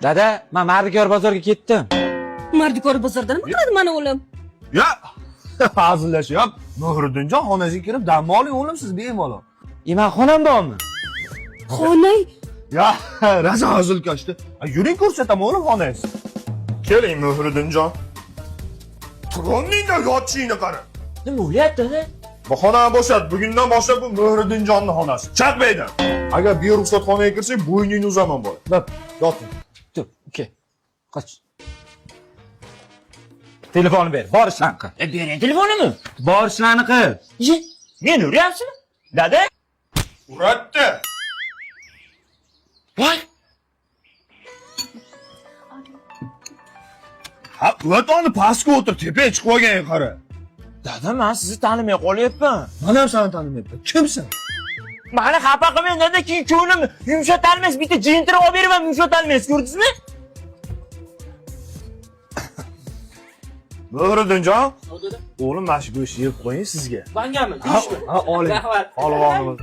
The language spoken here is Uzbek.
Dada, men Mardikor bozorga ketdim. Mardikor bozorda nima qiladi mana o'g'lim? Ya, hazillashyap. Muhriddinjon xonasiga kirib dam oling o'g'lim siz bemalol. Men xonam bormi? Xonang. Ya, raza hazilkashdi. Yuring ko'rsataman o'g'lim xonangizni. Keling Muhriddinjon. Troningda yotishingni qara. Nima bo'lyapti, dada? Bu xonani bo'shat. Bugundan boshlab bu Muhriddinjonning xonasi. Chaqmaydi. Agar bu ruxsat xonaga kirsak, bo'yningni uzaman bola. Dab, yoting. Tur, uka. Qoch. Telefonni ber, bor ishlarni qil. Bering telefonimni. Bor ishlarni qil. Men uryapsizmi? Dada? Uratdi. Voy. Ha, o'toni pastga o'tir, tepaga chiqib olgan qara. Dada, men sizni tanimay qolyapman. Men ham seni tanimayapman. Kimsan? Mani xafa qilmang, dada, keyin ko'nglim yumshatalmas, bitta jintirib olib beraman, yumshatalmas, ko'rdingizmi? Muhriddinjon. O'g'lim mana shu go'shtni yeb qo'ying sizga. Mangami? Ha, oling. Olib olamiz.